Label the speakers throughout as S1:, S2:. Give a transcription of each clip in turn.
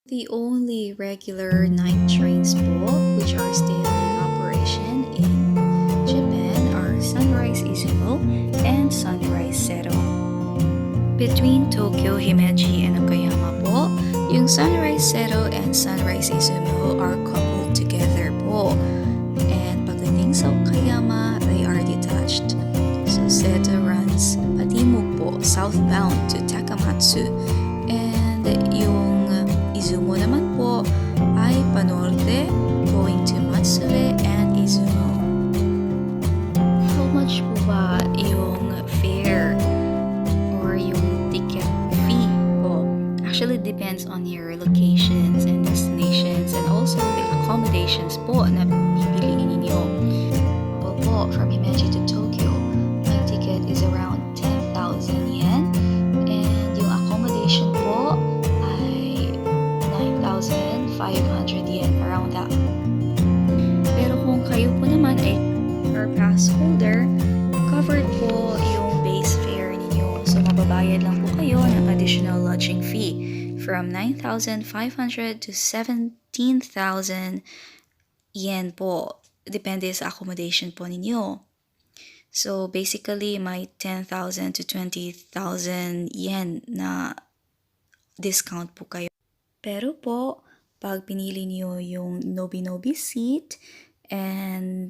S1: The only regular night trains po which are still in operation in Japan are Sunrise Izumo and Sunrise Seto. Between Tokyo, Himeji, and Okayama po, yung Sunrise Seto and Sunrise Izumo are coupled together po. And pagdating sa Okayama, they are detached. So Seto runs patimog po, southbound to Takamatsu. And yung Izumo naman po ay panorte, going to Matsue and Izumo. How much po ba yung fare or yung ticket fee po? Actually, depends on your locations and destinations and also the accommodations po na pipiliin ninyo. Po, from Himeji to Tokyo, my ticket is around 10,000 yen and yung accommodation po ay 9,500 yen, around that. Pero kung kayo po naman ay pass holder, covered po yung base fare ninyo. So, mababayad lang po kayo ng additional lodging fee from 9,500 to 17,000 yen po. Depende sa accommodation po ninyo. So, basically, may 10,000 to 20,000 yen na discount po kayo. Pero po, pag pinili niyo yung Nobi seat and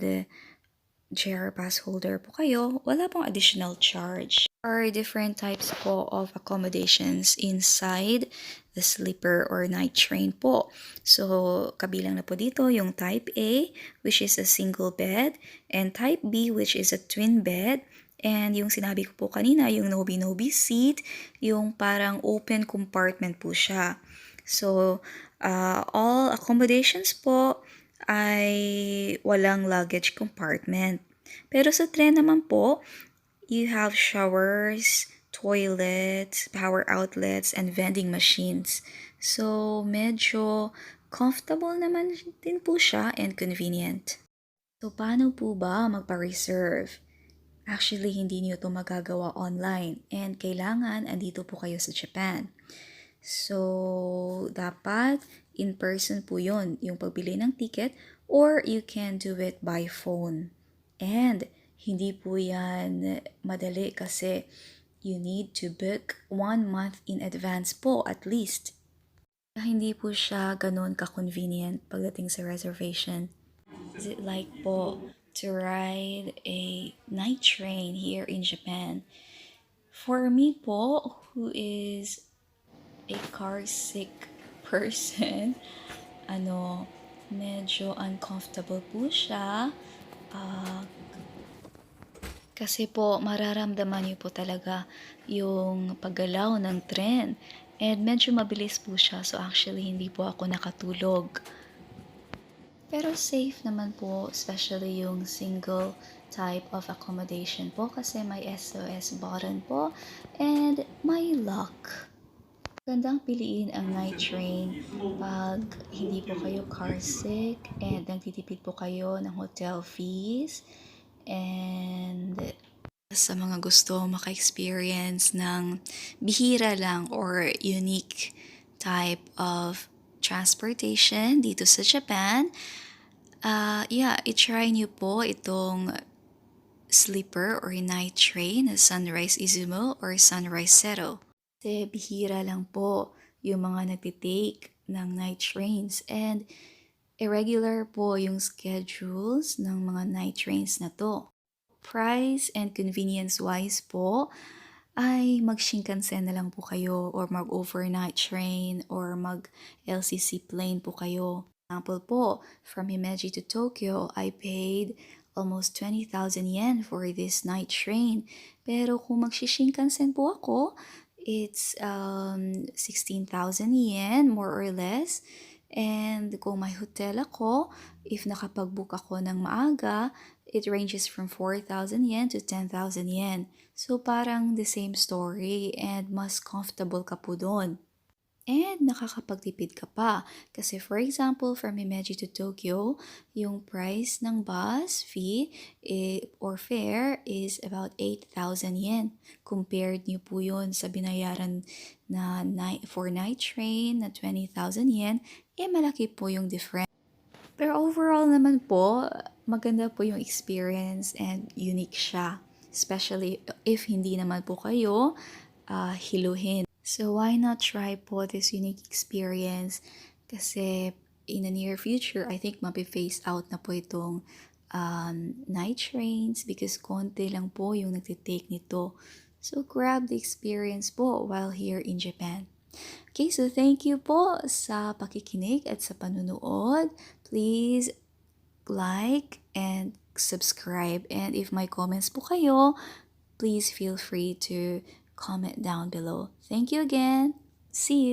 S1: JR pass holder po kayo, wala pong additional charge. There are different types po of accommodations inside the sleeper or night train po. So, kabilang na po dito yung type A, which is a single bed, and type B, which is a twin bed. And yung sinabi ko po kanina, yung Nobi seat, yung parang open compartment po siya. So, all accommodations po ay walang luggage compartment. Pero sa tren naman po, you have showers, toilets, power outlets, and vending machines. So, medyo comfortable naman din po siya and convenient. So, paano po ba magpa-reserve? Actually, hindi niyo to magagawa online and kailangan andito po kayo sa Japan. So, dapat in person po yun, yung pagbili ng ticket, or you can do it by phone. And hindi po yan madali kasi you need to book 1 month in advance po at least. Hindi po siya ganun ka-convenient pagdating sa reservation. Is it like po to ride a night train here in Japan? For me po, who is a car sick person, medyo uncomfortable po siya. Kasi po, mararamdaman niyo po talaga yung paggalaw ng tren. And medyo mabilis po siya. So actually, hindi po ako nakatulog. Pero safe naman po, especially yung single type of accommodation po kasi may SOS button po and may lock. Gandang piliin ang night train pag hindi po kayo car sick and nagtitipid po kayo ng hotel fees. And sa mga gusto maka-experience ng bihira lang or unique type of transportation dito sa Japan, i-try niyo po itong sleeper or night train na Sunrise Izumo or Sunrise Seto. Kasi bihira lang po yung mga nagtitake ng night trains and irregular po yung schedules ng mga night trains na to. Price and convenience-wise po, ay mag-Shinkansen na lang po kayo or mag-overnight train or mag-LCC plane po kayo. Example po, from Himeji to Tokyo, I paid almost 20,000 yen for this night train. Pero kung mag-Shinkansen po ako, it's 16,000 yen more or less. And kung may hotel ako, if nakapag-book ako ng maaga, it ranges from 4,000 yen to 10,000 yen. So parang the same story and mas comfortable ka po doon. And nakakapagtipid ka pa. Kasi for example, from Himeji to Tokyo, yung price ng bus fee or fare is about 8,000 yen. Compared niyo po yun sa binayaran na for night train na 20,000 yen, malaki po yung difference. Pero overall naman po, maganda po yung experience and unique siya. Especially if hindi naman po kayo hiluhin. So why not try po this unique experience? Kasi in the near future, I think mapi-phase out na po itong night trains because konti lang po yung nagtitake nito. So grab the experience po while here in Japan. Okay, so thank you po sa pakikinig at sa panunood. Please like and subscribe. And if may comments po kayo, please feel free to comment down below. Thank you again. See you.